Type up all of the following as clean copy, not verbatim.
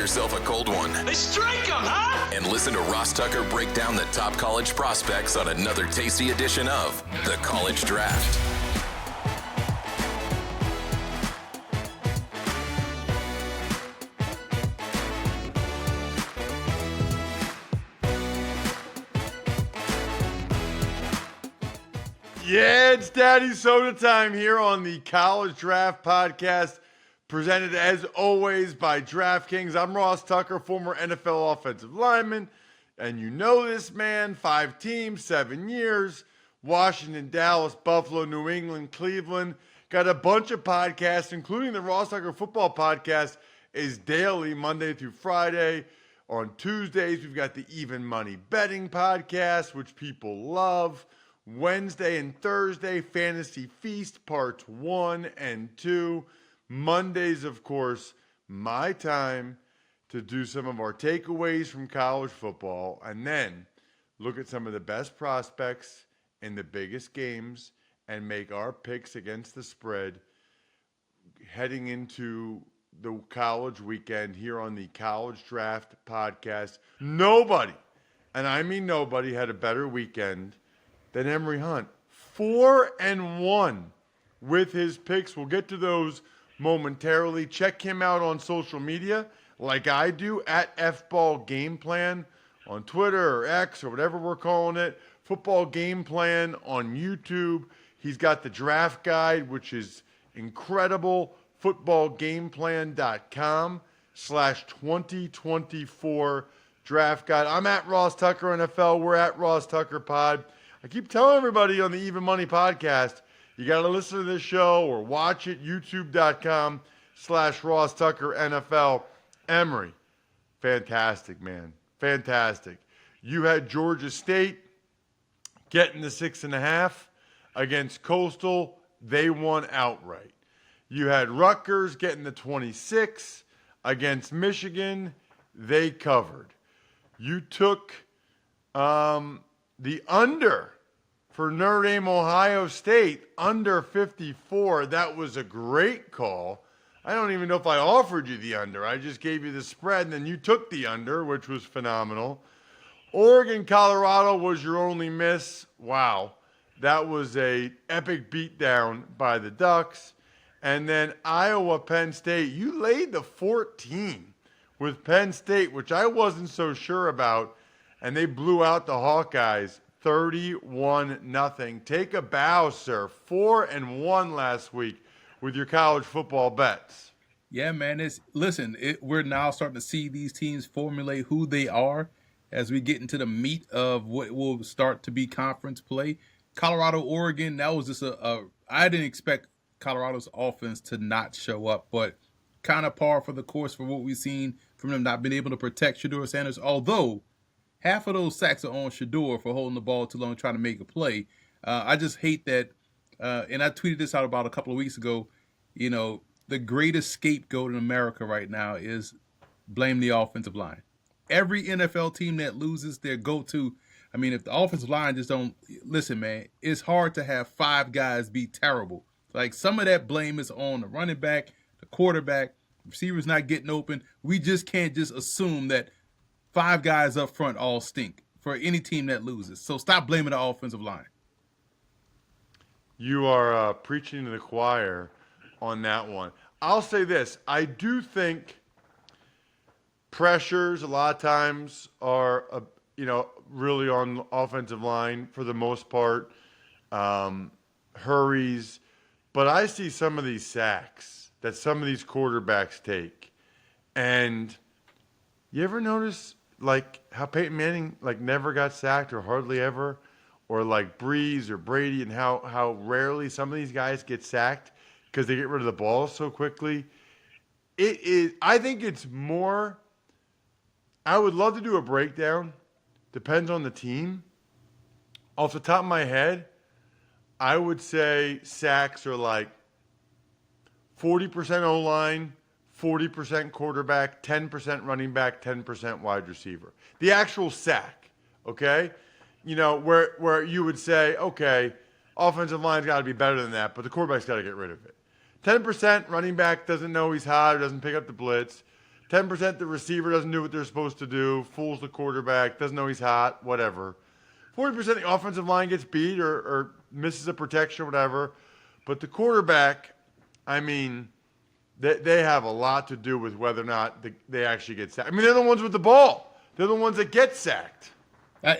yourself a cold one. They strike 'em, huh? And listen to Ross Tucker break down the top college prospects on another tasty edition of The College Draft. Yeah, it's Daddy Soda time here on the College Draft Podcast, presented as always by DraftKings. I'm Ross Tucker, former NFL offensive lineman, and you know this man, 5 teams, 7 years, Washington, Dallas, Buffalo, New England, Cleveland. Got a bunch of podcasts, including the Ross Tucker Football Podcast is daily, Monday through Friday. On Tuesdays, we've got the Even Money Betting Podcast, which people love. Wednesday and Thursday, Fantasy Feast, parts 1 and 2. Mondays, of course, my time to do some of our takeaways from college football, and then look at some of the best prospects in the biggest games and make our picks against the spread heading into the college weekend here on the College Draft Podcast. Nobody, and I mean nobody, had a better weekend than Emory Hunt. 4-1 with his picks. We'll get to those momentarily. Check him out on social media like I do at FBall Game Plan on Twitter or X or whatever we're calling it. Football Game Plan on YouTube. He's got the draft guide, which is incredible. footballgameplan.com/2024 draft guide. I'm at Ross Tucker NFL. We're at Ross Tucker Pod. I keep telling everybody on the Even Money Podcast, you got to listen to this show or watch it, youtube.com/Ross Tucker NFL. Emory, fantastic, man. Fantastic. You had Georgia State getting the 6.5 against Coastal. They won outright. You had Rutgers getting the 26 against Michigan. They covered. You took the under for Notre Dame, Ohio State, under 54. That was a great call. I don't even know if I offered you the under. I just gave you the spread, and then you took the under, which was phenomenal. Oregon, Colorado was your only miss. Wow. That was a epic beatdown by the Ducks. And then Iowa, Penn State. You laid the 14 with Penn State, which I wasn't so sure about, and they blew out the Hawkeyes 31-0. Take a bow, sir. 4-1 last week with your college football bets. Yeah, man. We're now starting to see these teams formulate who they are as we get into the meat of what will start to be conference play. Colorado, Oregon, that was just I didn't expect Colorado's offense to not show up, but kind of par for the course for what we've seen from them not being able to protect Shedeur Sanders, although half of those sacks are on Shedeur for holding the ball too long trying to make a play. I just hate that, and I tweeted this out about a couple of weeks ago, the greatest scapegoat in America right now is blame the offensive line. Every NFL team that loses their go-to, if the offensive line just don't, listen, man, it's hard to have 5 guys be terrible. Like, some of that blame is on the running back, the quarterback, receivers not getting open. We just can't just assume that 5 guys up front all stink for any team that loses. So stop blaming the offensive line. You are preaching to the choir on that one. I'll say this. I do think pressures a lot of times are, really on the offensive line for the most part. Hurries. But I see some of these sacks that some of these quarterbacks take. And you ever notice, how Peyton Manning, never got sacked or hardly ever? Or Breeze or Brady, and how rarely some of these guys get sacked because they get rid of the ball so quickly. I think it's more, I would love to do a breakdown. Depends on the team. Off the top of my head, I would say sacks are 40% O-line, 40% quarterback, 10% running back, 10% wide receiver. The actual sack, okay? Where you would say, okay, offensive line's got to be better than that, but the quarterback's got to get rid of it. 10% running back doesn't know he's hot or doesn't pick up the blitz. 10% the receiver doesn't do what they're supposed to do, fools the quarterback, doesn't know he's hot, whatever. 40% the offensive line gets beat or misses a protection or whatever. But the quarterback, I mean, they have a lot to do with whether or not they actually get sacked. I mean, they're the ones with the ball. They're the ones that get sacked.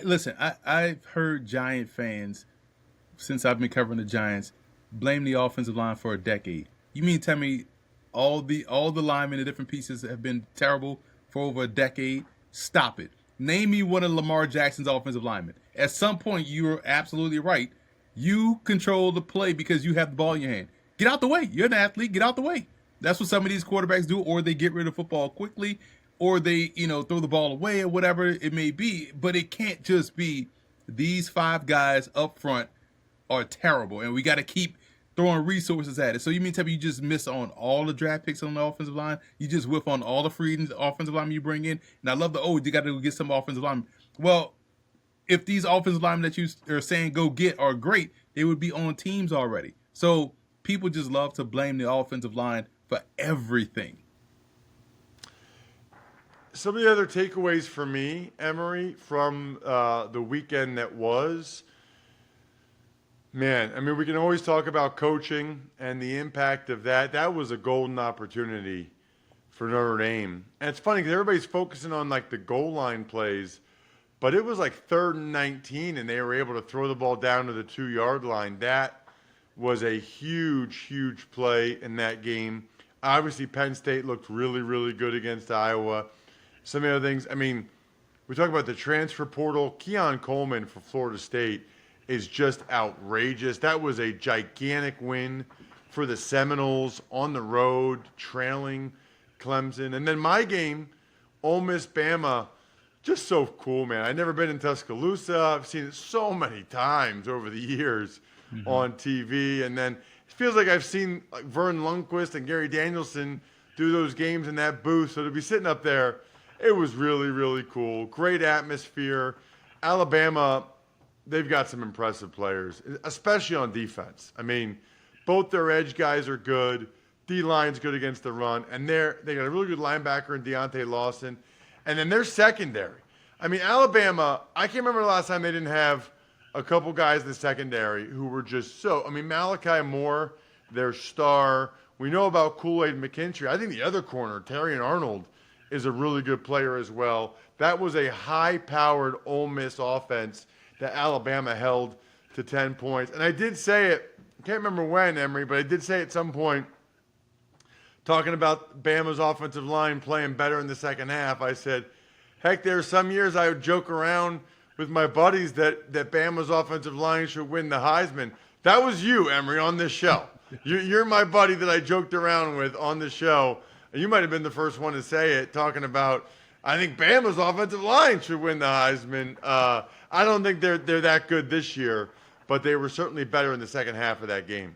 Listen, I've heard Giant fans, since I've been covering the Giants, blame the offensive line for a decade. You mean tell me all the linemen, the different pieces have been terrible for over a decade? Stop it. Name me one of Lamar Jackson's offensive linemen. At some point, you're absolutely right. You control the play because you have the ball in your hand. Get out the way. You're an athlete. Get out the way. That's what some of these quarterbacks do, or they get rid of football quickly, or they, throw the ball away or whatever it may be. But it can't just be these 5 guys up front are terrible, and we got to keep throwing resources at it. So you mean tell me you just miss on all the draft picks on the offensive line? You just whiff on all the free offensive linemen you bring in? And I love you got to get some offensive linemen. Well, if these offensive linemen that you are saying go get are great, they would be on teams already. So people just love to blame the offensive line for everything. Some of the other takeaways for me, Emory, from the weekend that was, man, I mean, we can always talk about coaching and the impact of that. That was a golden opportunity for Notre Dame. And it's funny because everybody's focusing on, like, the goal line plays, but it was like 3rd and 19, and they were able to throw the ball down to the 2-yard line. That was a huge, huge play in that game. Obviously, Penn State looked really, really good against Iowa. Some of the other things, I mean, we talk about the transfer portal. Keon Coleman for Florida State is just outrageous. That was a gigantic win for the Seminoles on the road, trailing Clemson. And then my game, Ole Miss Bama, just so cool, man. I've never been in Tuscaloosa. I've seen it so many times over the years on TV. And then it feels like I've seen like Vern Lundquist and Gary Danielson do those games in that booth. So to be sitting up there, it was really, really cool. Great atmosphere. Alabama, they've got some impressive players, especially on defense. I mean, both their edge guys are good. D-line's good against the run. And they got a really good linebacker in Deontay Lawson. And then their secondary. I mean, Alabama, I can't remember the last time they didn't have a couple guys in the secondary who were just so. I mean, Malachi Moore, their star. We know about Kool-Aid McKinstry. I think the other corner, Terrion Arnold, is a really good player as well. That was a high-powered Ole Miss offense that Alabama held to 10 points. And I did say it, I can't remember when, Emory, but I did say at some point, talking about Bama's offensive line playing better in the second half, I said, heck, there are some years I would joke around with my buddies that Bama's offensive line should win the Heisman. That was you, Emory, on this show. You're my buddy that I joked around with on the show. You might have been the first one to say it, talking about, I think Bama's offensive line should win the Heisman. I don't think they're that good this year, but they were certainly better in the second half of that game.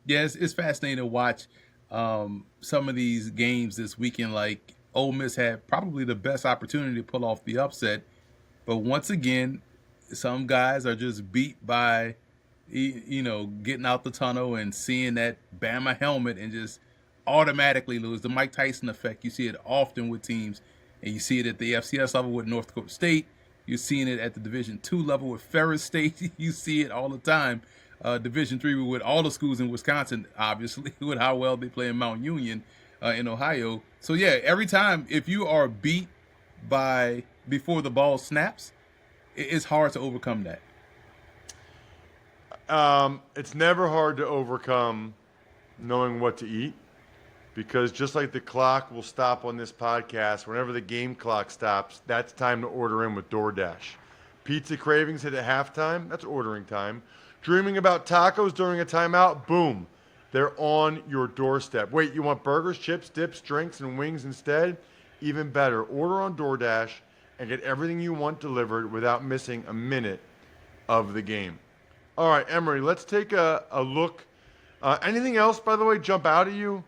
Yeah, it's fascinating to watch some of these games this weekend. Like, Ole Miss had probably the best opportunity to pull off the upset, but once again, some guys are just beat by, getting out the tunnel and seeing that Bama helmet and just automatically lose. The Mike Tyson effect, you see it often with teams, and you see it at the FCS level with North Dakota State. You're seeing it at the Division II level with Ferris State. You see it all the time. Division III with all the schools in Wisconsin, obviously, with how well they play in Mount Union in Ohio. So, yeah, every time, if you are beat by before the ball snaps, it's hard to overcome that. It's never hard to overcome knowing what to eat, because just like the clock will stop on this podcast, whenever the game clock stops, that's time to order in with DoorDash. Pizza cravings hit at halftime, that's ordering time. Dreaming about tacos during a timeout, boom, they're on your doorstep. Wait, you want burgers, chips, dips, drinks, and wings instead? Even better, order on DoorDash and get everything you want delivered without missing a minute of the game. All right, Emory, let's take a look. Anything else, by the way, jump out at you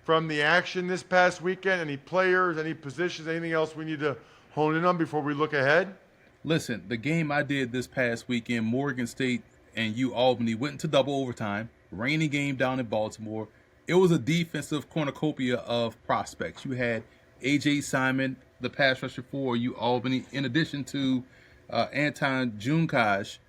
from the action this past weekend? Any players, any positions, anything else we need to hone in on before we look ahead? Listen, the game I did this past weekend, Morgan State and Albany, went into double overtime. Rainy game down in Baltimore. It was a defensive cornucopia of prospects. You had A.J. Simon, the pass rusher for Albany, in addition to Anton Junkaj.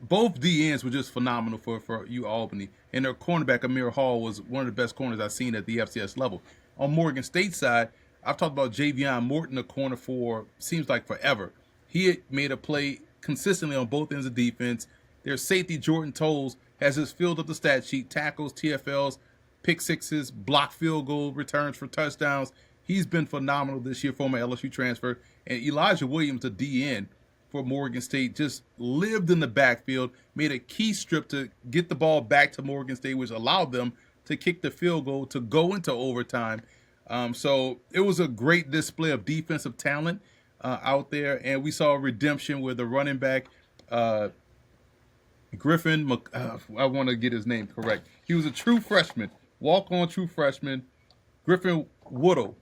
Both DNs were just phenomenal for Albany. And their cornerback, Amir Hall, was one of the best corners I've seen at the FCS level. On Morgan State side, I've talked about Javion Morton, the corner, for seems like forever. He had made a play consistently on both ends of defense. Their safety, Jordan Tolles, has just filled up the stat sheet: tackles, TFLs, pick sixes, block field goal returns for touchdowns. He's been phenomenal this year, former LSU transfer. And Elijah Williams, the DN for Morgan State, just lived in the backfield, made a key strip to get the ball back to Morgan State, which allowed them to kick the field goal to go into overtime. So it was a great display of defensive talent out there, and we saw redemption with the running back, Griffin. I want to get his name correct. He was a true freshman, walk-on true freshman. Griffin Woodall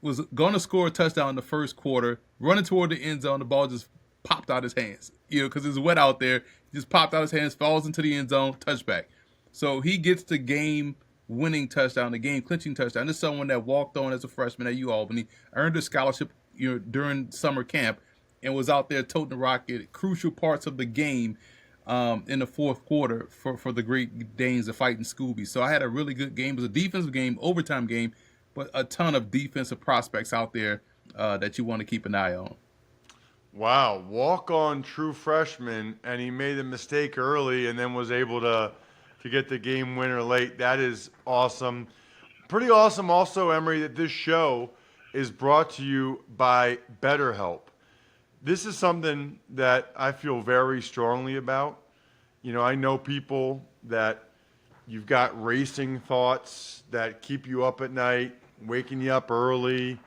was going to score a touchdown in the first quarter, running toward the end zone. The ball just popped out his hands, because it's wet out there. He just popped out his hands, falls into the end zone, touchback. So he gets the game-winning touchdown, the game-clinching touchdown. This is someone that walked on as a freshman at Albany, earned a scholarship during summer camp, and was out there toting the rock at crucial parts of the game in the fourth quarter for the Great Danes of fighting Scooby. So I had a really good game. It was a defensive game, overtime game, but a ton of defensive prospects out there that you want to keep an eye on. Wow, walk-on true freshman, and he made a mistake early and then was able to get the game winner late. That is awesome. Pretty awesome also, Emory, that this show is brought to you by BetterHelp. This is something that I feel very strongly about. I know people that you've got racing thoughts that keep you up at night, waking you up early,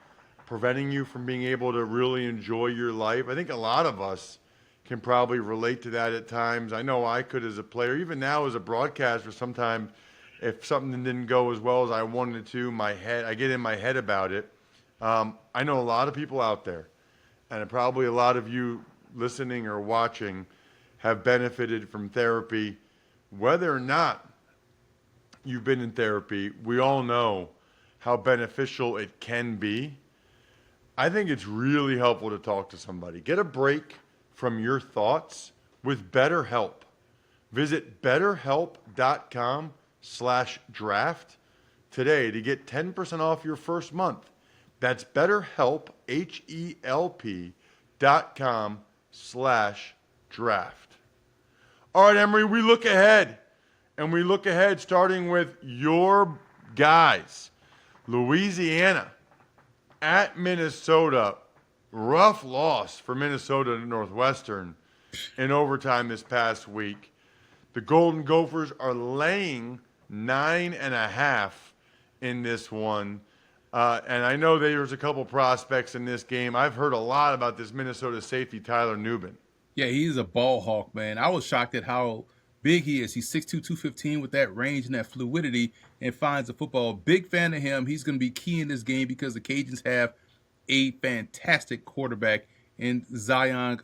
preventing you from being able to really enjoy your life. I think a lot of us can probably relate to that at times. I know I could as a player. Even now as a broadcaster, sometimes if something didn't go as well as I wanted it to, I get in my head about it. I know a lot of people out there, and probably a lot of you listening or watching have benefited from therapy. Whether or not you've been in therapy, we all know how beneficial it can be. I think it's really helpful to talk to somebody. Get a break from your thoughts with BetterHelp. Visit betterhelp.com/draft today to get 10% off your first month. That's BetterHelp, HELP.com/draft. All right, Emory, we look ahead. And we look ahead starting with your guys. Louisiana at Minnesota. Rough loss for Minnesota to Northwestern in overtime this past week. The Golden Gophers are laying 9.5 in this one. And I know there's a couple prospects in this game. I've heard a lot about this Minnesota safety, Tyler Nubin. Yeah, he's a ball hawk, man. I was shocked at how big he is. He's 6'2", 215 with that range and that fluidity, and finds the football. Big fan of him. He's going to be key in this game because the Cajuns have a fantastic quarterback in Zion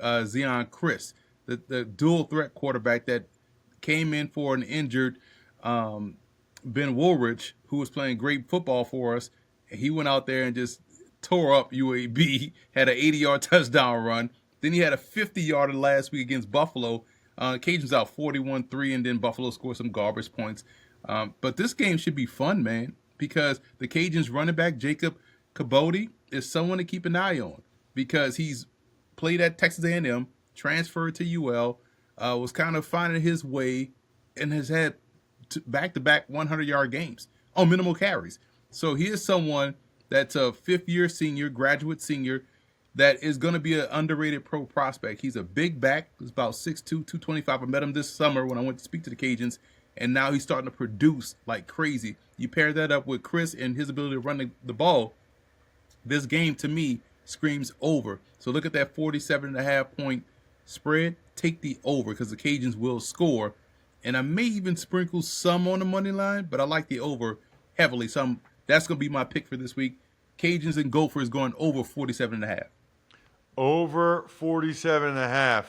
Chris, the dual threat quarterback that came in for an injured Ben Woolridge, who was playing great football for us. He went out there and just tore up UAB, had an 80-yard touchdown run. Then he had a 50-yarder last week against Buffalo. Cajuns out 41-3, and then Buffalo scored some garbage points. But this game should be fun, man, because the Cajuns running back, Jacob Cabody, is someone to keep an eye on because he's played at Texas A&M, transferred to UL, was kind of finding his way, and has had back-to-back 100-yard games on minimal carries. So he is someone that's a fifth-year senior, graduate senior, that is going to be an underrated pro prospect. He's a big back. He's about 6'2", 225. I met him this summer when I went to speak to the Cajuns, and now he's starting to produce like crazy. You pair that up with Chris and his ability to run the ball, this game, to me, screams over. So look at that 47.5-point spread. Take the over because the Cajuns will score. And I may even sprinkle some on the money line, but I like the over heavily. So that's going to be my pick for this week. Cajuns and Gophers going over 47.5. Over 47.5.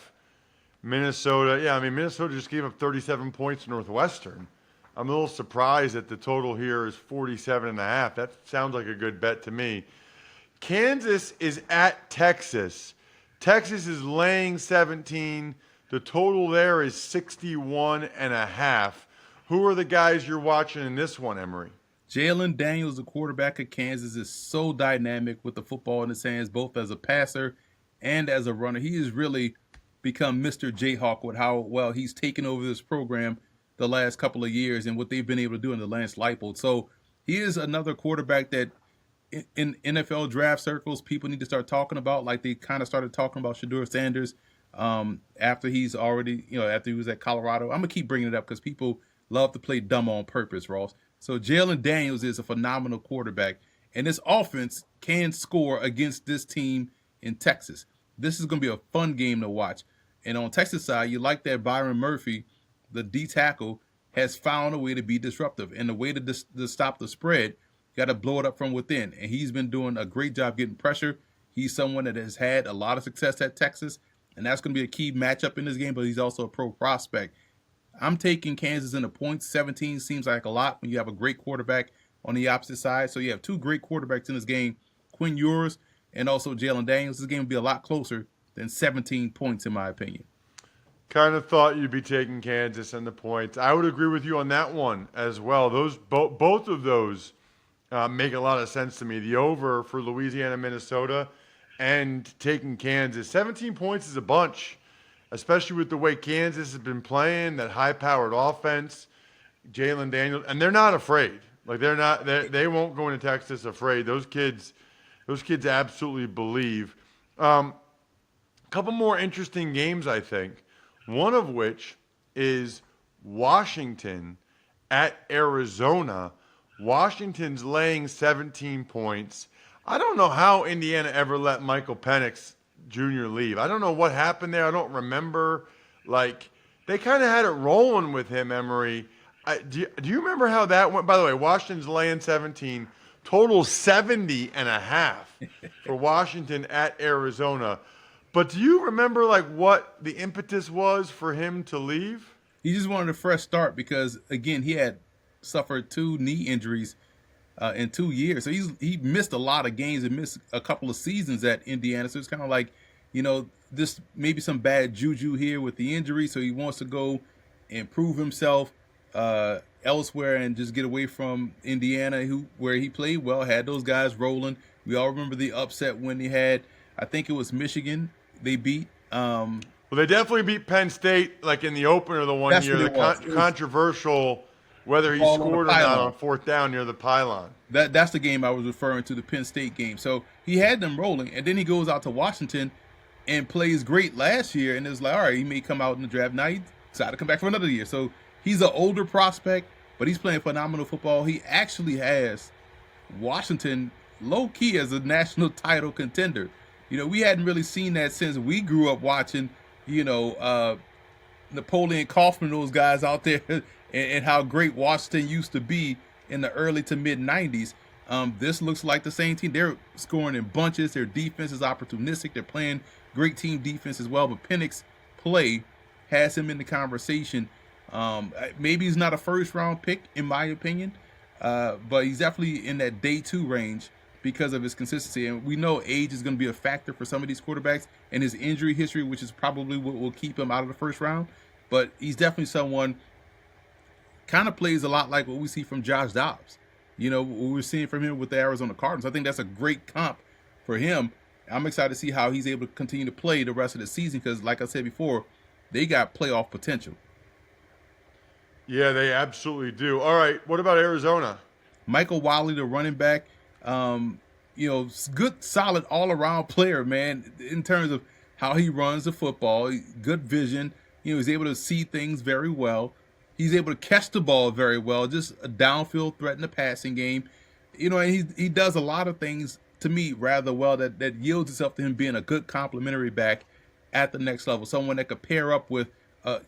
Minnesota. Yeah, I mean, Minnesota just gave up 37 points to Northwestern. I'm a little surprised that the total here is 47.5. That sounds like a good bet to me. Kansas is at Texas. Texas is laying 17. The total there is 61.5. Who are the guys you're watching in this one, Emory? Jalen Daniels, the quarterback of Kansas, is so dynamic with the football in his hands, both as a passer and as a runner. He has really become Mr. Jayhawk with how well he's taken over this program the last couple of years and what they've been able to do in the Lance Leipold. So he is another quarterback that in NFL draft circles, people need to start talking about, like they kind of started talking about Shedeur Sanders after he's already, after he was at Colorado. I'm going to keep bringing it up because people love to play dumb on purpose, Ross. So Jalen Daniels is a phenomenal quarterback, and this offense can score against this team in Texas. This is going to be a fun game to watch. And on Texas side, you like that Byron Murphy, the D tackle, has found a way to be disruptive. And the way to stop the spread, you got to blow it up from within. And he's been doing a great job getting pressure. He's someone that has had a lot of success at Texas, and that's going to be a key matchup in this game, but he's also a pro prospect. I'm taking Kansas in the points. 17 seems like a lot when you have a great quarterback on the opposite side. So you have two great quarterbacks in this game, Quinn Ewers and also Jalen Daniels. This game will be a lot closer than 17 points, in my opinion. Kind of thought you'd be taking Kansas and the points. I would agree with you on that one as well. Those both of those make a lot of sense to me. The over for Louisiana, Minnesota, and taking Kansas. 17 points is a bunch, especially with the way Kansas has been playing, that high-powered offense, Jalen Daniels, and they're not afraid. Like they won't go into Texas afraid. Those kids absolutely believe. Couple more interesting games, I think. One of which is Washington at Arizona. Washington's laying 17 points. I don't know how Indiana ever let Michael Penix Jr. leave. I don't know what happened there. I don't remember. Like, they kind of had it rolling with him, Emory. Do you remember how that went? By the way, Washington's laying 17. Total 70.5 for Washington at Arizona. But do you remember, like, what the impetus was for him to leave? He just wanted a fresh start because, again, he had suffered 2 knee injuries in 2 years. So he missed a lot of games and missed a couple of seasons at Indiana. So it's kind of like, this maybe some bad juju here with the injury. So he wants to go and prove himself elsewhere and just get away from Indiana, where he played well, had those guys rolling. We all remember the upset when he had, I think it was Michigan, they beat. Well, they definitely beat Penn State, like in the opener the one year. The controversial whether he scored or not on fourth down near the pylon. That's the game I was referring to, the Penn State game. So he had them rolling, and then he goes out to Washington and plays great last year, and it's like, all right, he may come out in the draft. Now he decided to come back for another year. So he's an older prospect, but he's playing phenomenal football. He actually has Washington low-key as a national title contender. We hadn't really seen that since we grew up watching, Napoleon Kaufman, those guys out there, and how great Washington used to be in the early to mid-'90s. This looks like the same team. They're scoring in bunches. Their defense is opportunistic. They're playing great team defense as well. But Penix play has him in the conversation. Maybe he's not a first-round pick, in my opinion, but he's definitely in that day 2 range because of his consistency. And we know age is going to be a factor for some of these quarterbacks, and his injury history, which is probably what will keep him out of the first round. But he's definitely someone, kind of plays a lot like what we see from Josh Dobbs. What we're seeing from him with the Arizona Cardinals. I think that's a great comp for him. I'm excited to see how he's able to continue to play the rest of the season because, like I said before, they got playoff potential. Yeah, they absolutely do. All right, what about Arizona? Michael Wiley, the running back, good, solid, all-around player, man, in terms of how he runs the football. Good vision. He's able to see things very well. He's able to catch the ball very well, just a downfield threat in the passing game. And he does a lot of things, to me, rather well that yields itself to him being a good complementary back at the next level, someone that could pair up with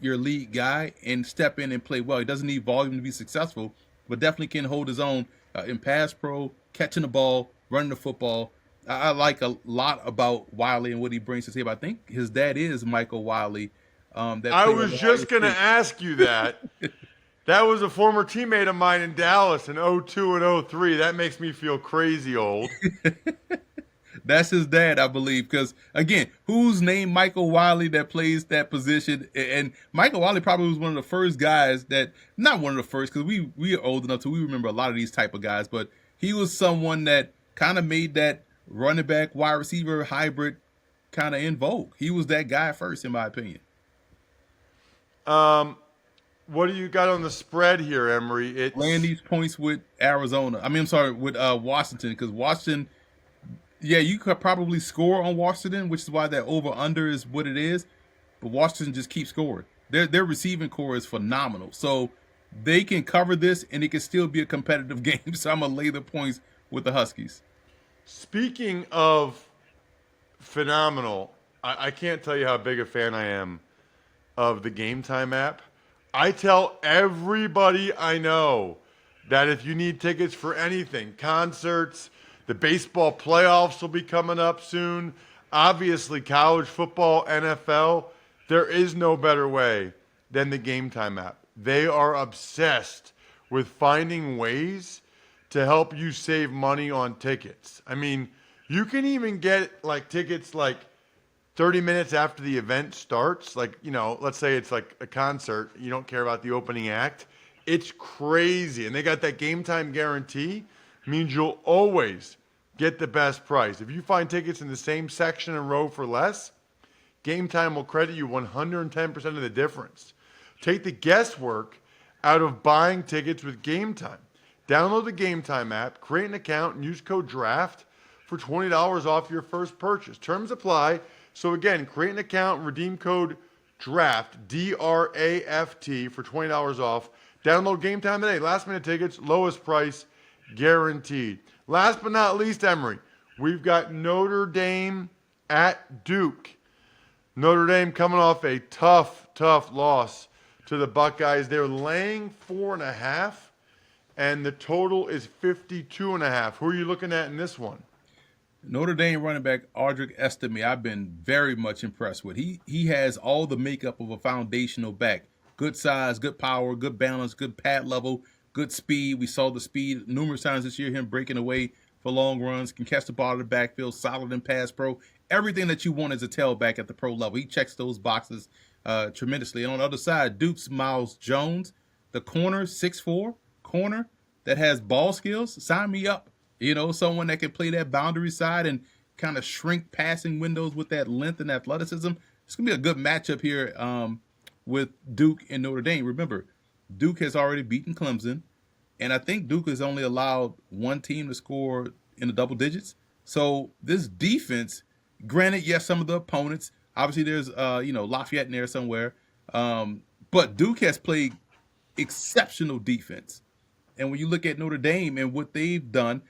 your lead guy and step in and play well. He doesn't need volume to be successful, but definitely can hold his own in pass pro, catching the ball, running the football. I like a lot about Wiley and what he brings to the table. I think his dad is Michael Wiley. I was just going to ask you that. That was a former teammate of mine in Dallas in '02 and '03. That makes me feel crazy old. That's his dad, I believe. Because again, who's named Michael Wiley that plays that position? And Michael Wiley probably was one of the first guys that, not one of the first, because we are old enough to we remember a lot of these type of guys. But he was someone that kind of made that running back, wide receiver hybrid kind of in vogue. He was that guy first, in my opinion. What do you got on the spread here, Emory? It's Laying these points with Arizona. I mean, I'm sorry, with Washington, because Washington. Yeah, you could probably score on Washington, which is why that over-under is what it is. But Washington just keeps scoring. Their receiving core is phenomenal. So they can cover this, and it can still be a competitive game. So I'm going to lay the points with the Huskies. Speaking of phenomenal, I can't tell you how big a fan I am of the Game Time app. I tell everybody I know that if you need tickets for anything, concerts, the baseball playoffs will be coming up soon. Obviously, college football, NFL, there is no better way than the Game Time app. They are obsessed with finding ways to help you save money on tickets. I mean, you can even get like tickets like 30 minutes after the event starts. Like, you know, let's say it's like a concert. You don't care about the opening act. It's crazy. And they got that Game Time guarantee. Means you'll always get the best price. If you find tickets in the same section and row for less, Game Time will credit you 110% of the difference. Take the guesswork out of buying tickets with Game Time. Download the Game Time app, create an account, and use code DRAFT for $20 off your first purchase. Terms apply. So again, create an account and redeem code DRAFT, D-R-A-F-T, for $20 off. Download Game Time today. Last minute tickets, lowest price, guaranteed. Last but not least, Emory, we've got Notre Dame at Duke. Notre Dame coming off a tough loss to the Buckeyes. They're laying 4.5, and the total is 52.5. Who are you looking at in this one? Notre Dame running back Audric Estime, I've been very much impressed with. He has all the makeup of a foundational back. Good size, good power, good balance, good pad level, good speed. We saw the speed numerous times this year, him breaking away for long runs, can catch the ball in the backfield, solid in pass pro. Everything that you want as a tailback at the pro level. He checks those boxes tremendously. And on the other side, Duke's Miles Jones, the corner, 6'4", corner that has ball skills. Sign me up. You know, someone that can play that boundary side and kind of shrink passing windows with that length and athleticism. It's going to be a good matchup here with Duke and Notre Dame. Remember, Duke has already beaten Clemson, and I think Duke has only allowed one team to score in the double digits. So this defense, granted, yes, some of the opponents, obviously there's, Lafayette in there somewhere, but Duke has played exceptional defense. And when you look at Notre Dame and what they've done,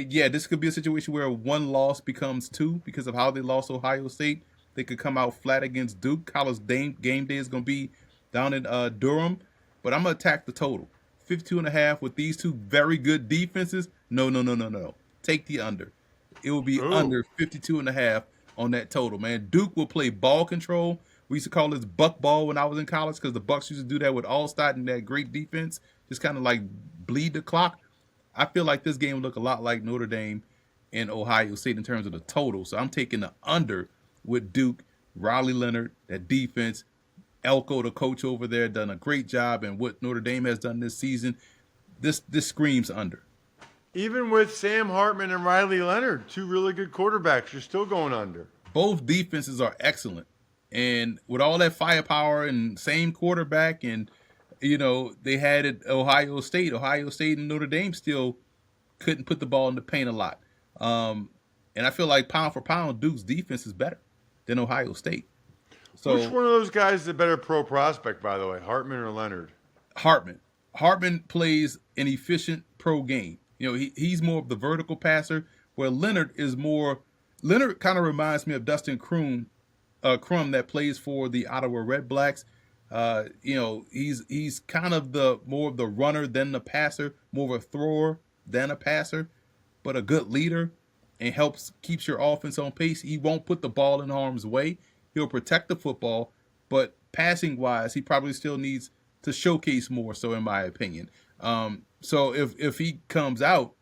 yeah, this could be a situation where one loss becomes two because of how they lost Ohio State. They could come out flat against Duke. College game day is going to be down in Durham. But I'm going to attack the total. 52.5 with these two very good defenses. No. Take the under. It will be under 52.5 on that total, man. Duke will play ball control. We used to call this buck ball when I was in college because the Bucks used to do that with Allstott and that great defense. Just kind of like bleed the clock. I feel like this game will look a lot like Notre Dame and Ohio State in terms of the total. So I'm taking the under with Duke, Riley Leonard, that defense. Elko, the coach over there, done a great job. And what Notre Dame has done this season, this screams under. Even with Sam Hartman and Riley Leonard, two really good quarterbacks, you're still going under. Both defenses are excellent. And with all that firepower and same quarterback and they had it Ohio State. Ohio State and Notre Dame still couldn't put the ball in the paint a lot. And I feel like pound for pound, Duke's defense is better than Ohio State. So which one of those guys is a better pro prospect, by the way, Hartman or Leonard? Hartman. Hartman plays an efficient pro game. He's more of the vertical passer, where Leonard kind of reminds me of Dustin Crum that plays for the Ottawa Red Blacks. He's kind of more of the runner than the passer, more of a thrower than a passer, but a good leader and keeps your offense on pace. He won't put the ball in harm's way. He'll protect the football, but passing wise, he probably still needs to showcase more so, in my opinion. So if he comes out,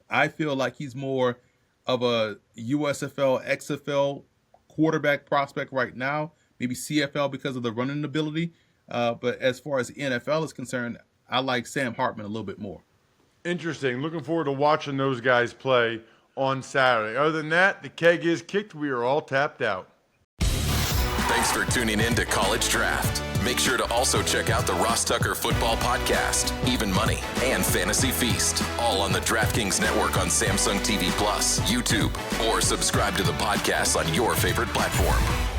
I feel like he's more of a USFL, XFL quarterback prospect right now, maybe CFL because of the running ability. But as far as the NFL is concerned, I like Sam Hartman a little bit more. Interesting. Looking forward to watching those guys play on Saturday. Other than that, the keg is kicked. We are all tapped out. Thanks for tuning in to College Draft. Make sure to also check out the Ross Tucker Football Podcast, Even Money, and Fantasy Feast, all on the DraftKings Network on Samsung TV Plus, YouTube, or subscribe to the podcast on your favorite platform.